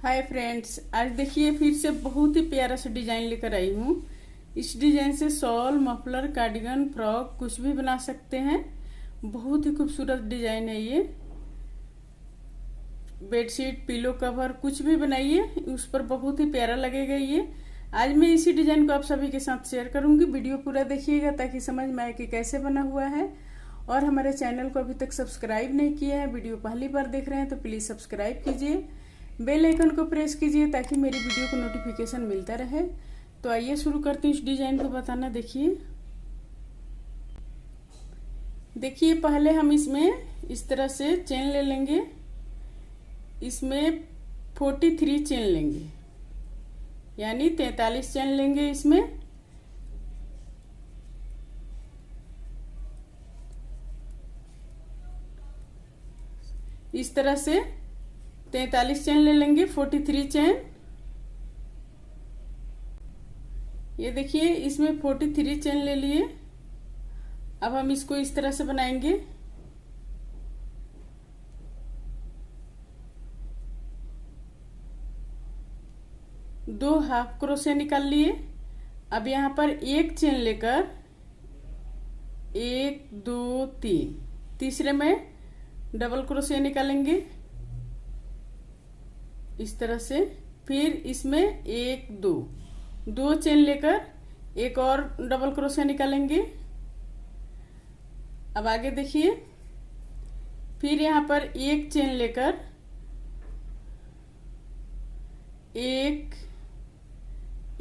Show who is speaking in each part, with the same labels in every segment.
Speaker 1: Hi friends, आज देखिए फिर से बहुत ही प्यारा सा डिजाइन लेकर आई हूँ। इस डिजाइन से शॉल, मफलर, कार्डिगन, फ्रॉक कुछ भी बना सकते हैं। बहुत ही खूबसूरत डिजाइन है ये। बेडशीट, पिलो कवर कुछ भी बनाइए, उस पर बहुत ही प्यारा लगेगा ये। आज मैं इसी डिजाइन को आप सभी के साथ शेयर करूंगी। वीडियो पूरा देखिएगा ताकि समझ में आए कि कैसे बना हुआ है। और हमारे चैनल को अभी तक सब्सक्राइब नहीं किया है, वीडियो पहली बार देख रहे हैं तो प्लीज सब्सक्राइब कीजिए, बेल आइकन को प्रेस कीजिए ताकि मेरी वीडियो को नोटिफिकेशन मिलता रहे। तो आइए शुरू करते हैं इस डिजाइन को बताना। देखिए पहले हम इसमें इस तरह से चेन ले लेंगे। इसमें 43 चेन लेंगे, यानी 43 चेन लेंगे। इसमें इस तरह से 43 चेन ले लेंगे, 43 चेन। ये देखिए इसमें 43 चेन ले लिए। अब हम इसको इस तरह से बनाएंगे। दो हाफ क्रोशे निकाल लिए। अब यहाँ पर एक चेन लेकर 1 2 3, तीसरे में डबल क्रोशे निकालेंगे इस तरह से। फिर इसमें 1 2 दो चेन लेकर एक और डबल क्रोशे निकालेंगे। अब आगे देखिए, फिर यहाँ पर एक चेन लेकर 1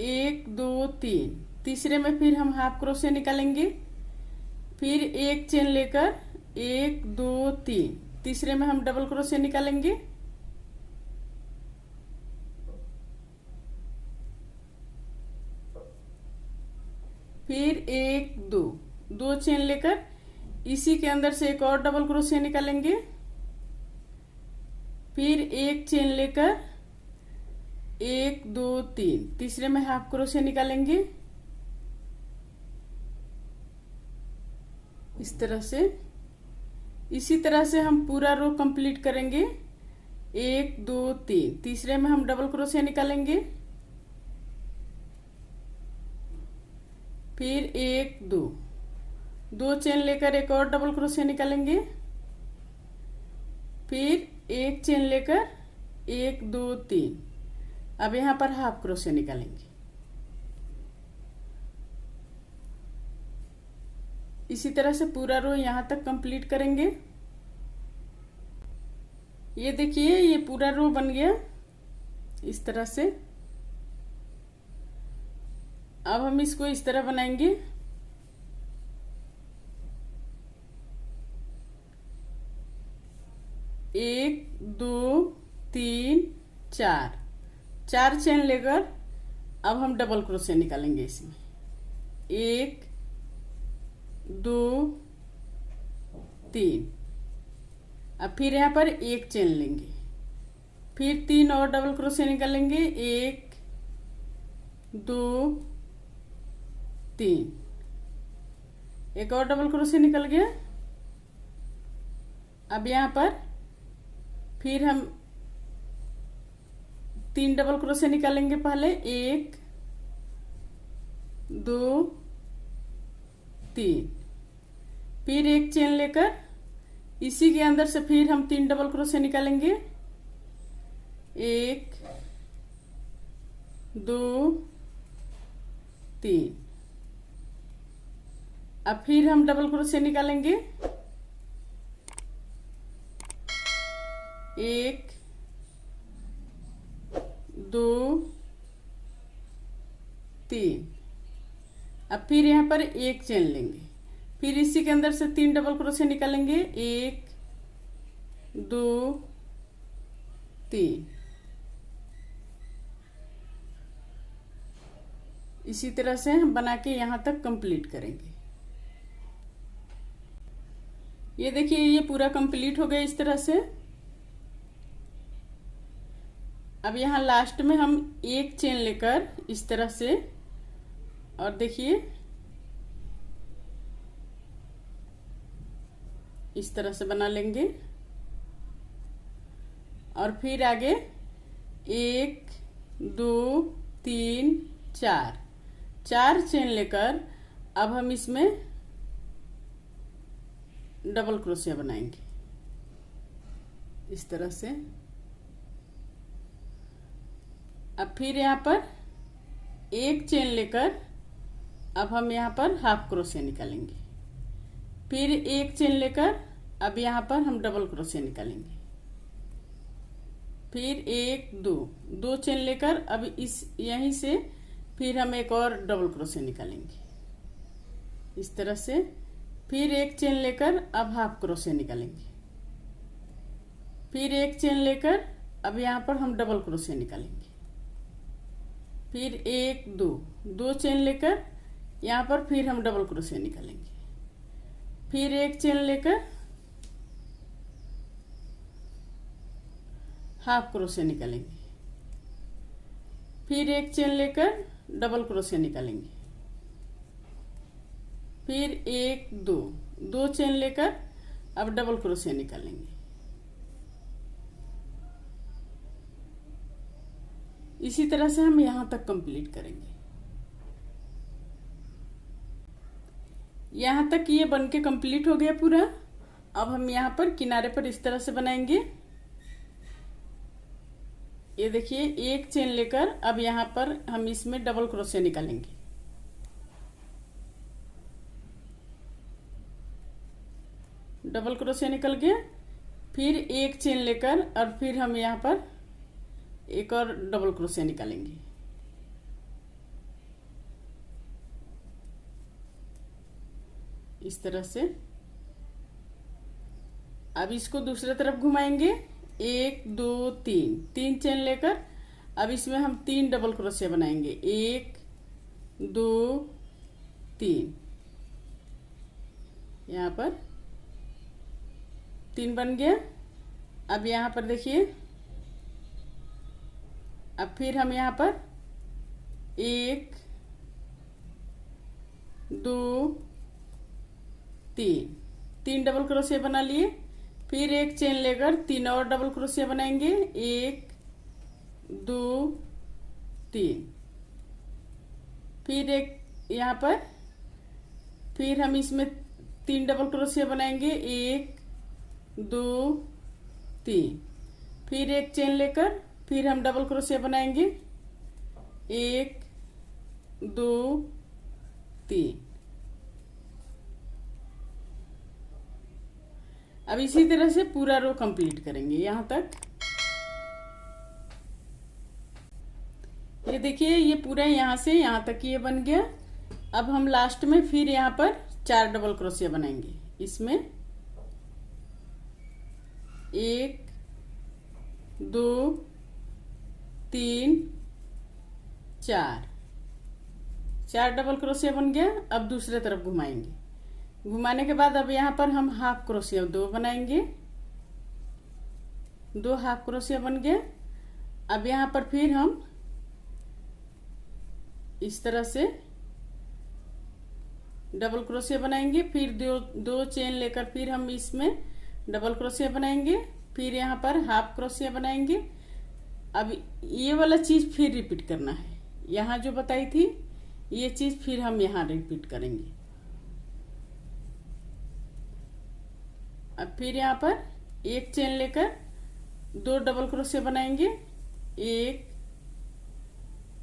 Speaker 1: 1 2 3, तीसरे में फिर हम हाफ क्रोशे निकालेंगे। फिर एक चेन लेकर 1 2 3, तीसरे में हम डबल क्रोशे निकालेंगे। फिर 1 2 दो चेन लेकर इसी के अंदर से एक और डबल क्रोशे निकालेंगे। फिर एक चेन लेकर 1 2 3, तीसरे में हाफ क्रोशे निकालेंगे इस तरह से। इसी तरह से हम पूरा रो कंप्लीट करेंगे। 1 2 3, तीसरे में हम डबल क्रोशे निकालेंगे। फिर 1 2 दो चेन लेकर एक और डबल क्रोशे निकालेंगे। फिर एक चेन लेकर 1 2 3, अब यहाँ पर हाफ क्रोशे निकालेंगे। इसी तरह से पूरा रो यहाँ तक कंप्लीट करेंगे। ये देखिए ये पूरा रो बन गया इस तरह से। अब हम इसको इस तरह बनाएंगे। एक दो तीन चार, चार चेन लेकर अब हम डबल क्रोशे निकालेंगे इसमें। 1 2 3, अब फिर यहाँ पर एक चेन लेंगे। फिर 3 और डबल क्रोशे निकालेंगे। 1 2 3, एक और डबल क्रोशे निकल गया। अब यहाँ पर फिर हम 3 डबल क्रोशे निकालेंगे। पहले 1 2 3, फिर एक चेन लेकर इसी के अंदर से फिर हम 3 डबल क्रोशे निकालेंगे। 1 2 3, अब फिर हम डबल क्रोशे निकालेंगे। 1 2 3, अब फिर यहाँ पर एक चेन लेंगे। फिर इसी के अंदर से 3 डबल क्रोशे निकालेंगे। 1 2 3, इसी तरह से हम बना के यहां तक कंप्लीट करेंगे। ये देखिए ये पूरा कंप्लीट हो गया इस तरह से। अब यहाँ लास्ट में हम एक चेन लेकर इस तरह से, और देखिए इस तरह से बना लेंगे। और फिर आगे एक, दो, तीन, चार, 4 चेन लेकर अब हम इसमें डबल क्रोशिया बनाएंगे इस तरह से। अब फिर यहाँ पर एक चेन लेकर अब हम यहाँ पर हाफ क्रोशिया निकालेंगे। फिर एक चेन लेकर अब यहाँ पर हम डबल क्रोशिया निकालेंगे। फिर एक, दो, 2 चेन लेकर अब इस यहीं से फिर हम एक और डबल क्रोशिया निकालेंगे इस तरह से। फिर एक चेन लेकर अब हाफ क्रोशिया निकालेंगे। फिर एक चेन लेकर अब यहाँ पर हम डबल क्रोशिया निकालेंगे। फिर एक, दो, 2 चेन लेकर यहाँ पर फिर हम डबल क्रोशिया निकालेंगे। फिर एक चेन लेकर हाफ क्रोशिया निकालेंगे। फिर एक चेन लेकर डबल क्रोशिया निकालेंगे। फिर एक, दो, 2 चेन लेकर अब डबल क्रोशिया निकालेंगे। इसी तरह से हम यहां तक कंप्लीट करेंगे। यहां तक ये बनके कंप्लीट हो गया पूरा। अब हम यहां पर किनारे पर इस तरह से बनाएंगे। ये देखिए, एक चेन लेकर अब यहाँ पर हम इसमें डबल क्रोशिया निकालेंगे। डबल क्रोशिया निकल गया। फिर एक चेन लेकर और फिर हम यहाँ पर एक और डबल क्रोशिया निकालेंगे। इस तरह से अब इसको दूसरी तरफ घुमाएंगे। एक, दो, तीन, 3 चेन लेकर अब इसमें हम 3 डबल क्रोशिया बनाएंगे। एक, दो, 3, यहाँ पर 3 बन गया। अब यहाँ पर देखिए, अब फिर हम यहाँ पर 1, 2, 3 डबल क्रोशिया बना लिए। फिर एक चेन लेकर 3 और डबल क्रोशिया बनाएंगे। 1, 2, 3। फिर एक यहाँ पर फिर हम इसमें 3 डबल क्रोशिया बनाएंगे। 1, 2, 3। फिर एक चेन लेकर फिर हम डबल क्रोशिया बनाएंगे। 1, 2, 3। अब इसी तरह से पूरा रो कंप्लीट करेंगे यहां तक। ये देखिए, ये पूरा यहां से यहां तक ये बन गया। अब हम लास्ट में फिर यहां पर 4 डबल क्रोशिया बनाएंगे। इसमें 1, 2, 3, 4 डबल क्रोशिया बन गया। अब दूसरे तरफ घुमाएंगे। घुमाने के बाद अब यहाँ पर हम हाफ क्रोशिया 2 बनाएंगे। 2 हाफ क्रोशिया बन गए। अब यहाँ पर फिर हम इस तरह से डबल क्रोशिया बनाएंगे। फिर दो चेन लेकर फिर हम इसमें डबल क्रोशिया बनाएंगे। फिर यहाँ पर हाफ क्रोशिया बनाएंगे। अब ये वाला चीज फिर रिपीट करना है। यहाँ जो बताई थी ये चीज फिर हम यहाँ रिपीट करेंगे। अब फिर यहाँ पर एक चेन लेकर 2 डबल क्रोशिया बनाएंगे। 1,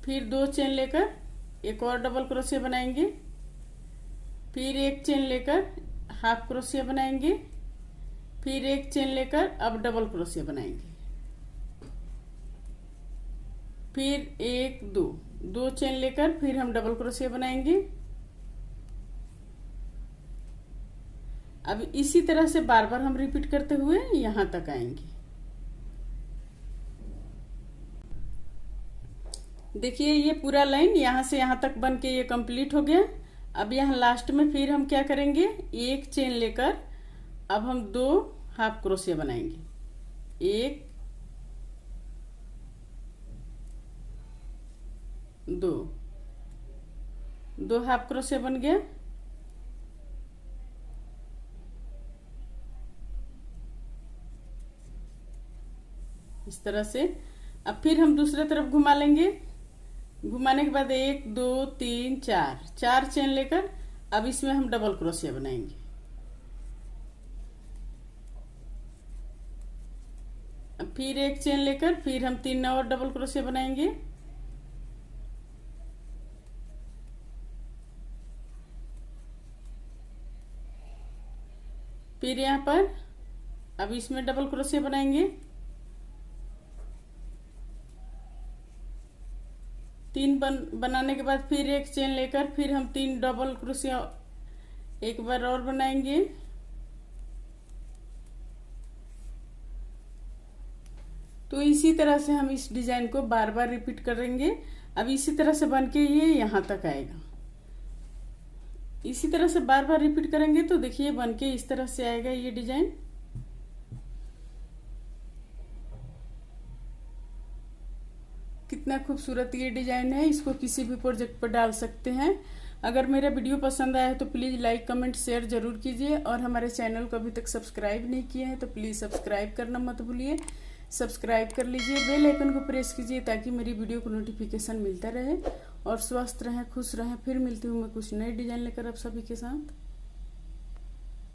Speaker 1: फिर 2 चेन लेकर एक और डबल क्रोशिया बनाएंगे। फिर एक चेन लेकर हाफ क्रोशिया बनाएंगे। फिर एक चेन लेकर अब डबल क्रोशिया बनाएंगे। फिर 1, 2 चेन लेकर फिर हम डबल क्रोशिया बनाएंगे। अब इसी तरह से बार बार हम रिपीट करते हुए यहां तक आएंगे। देखिए, ये पूरा लाइन यहां से यहां तक बन के ये कंप्लीट हो गया। अब यहाँ लास्ट में फिर हम क्या करेंगे, एक चेन लेकर अब हम 2 हाफ क्रोशिया बनाएंगे। 1, 2 हाफ क्रोशिया बन गया। इस तरह से अब फिर हम दूसरे तरफ घुमा लेंगे। घुमाने के बाद 1 2 3 4 4 चेन लेकर अब इसमें हम डबल क्रोशिया बनाएंगे। अब फिर 1 चेन लेकर फिर हम 3 और डबल क्रोशिया बनाएंगे। फिर यहाँ पर अब इसमें डबल क्रोशिया बनाएंगे। 3 बनाने के बाद फिर 1 चेन लेकर फिर हम 3 डबल क्रोशिया एक बार और बनाएंगे। तो इसी तरह से हम इस डिजाइन को बार बार रिपीट करेंगे। अब इसी तरह से बन के ये यहाँ तक आएगा। इसी तरह से बार बार रिपीट करेंगे तो देखिए बन के इस तरह से आएगा ये डिजाइन। कितना खूबसूरत ये डिजाइन है। इसको किसी भी प्रोजेक्ट पर डाल सकते हैं। अगर मेरा वीडियो पसंद आया तो प्लीज लाइक कमेंट शेयर जरूर कीजिए और हमारे चैनल को अभी तक सब्सक्राइब नहीं किए हैं तो प्लीज सब्सक्राइब करना मत भूलिए। सब्सक्राइब कर लीजिए, बेल आइकन को प्रेस कीजिए ताकि मेरी वीडियो को नोटिफिकेशन मिलता रहे। और स्वस्थ रहें, खुश रहें। फिर मिलती हूँ मैं कुछ नए डिजाइन लेकर आप सभी के साथ।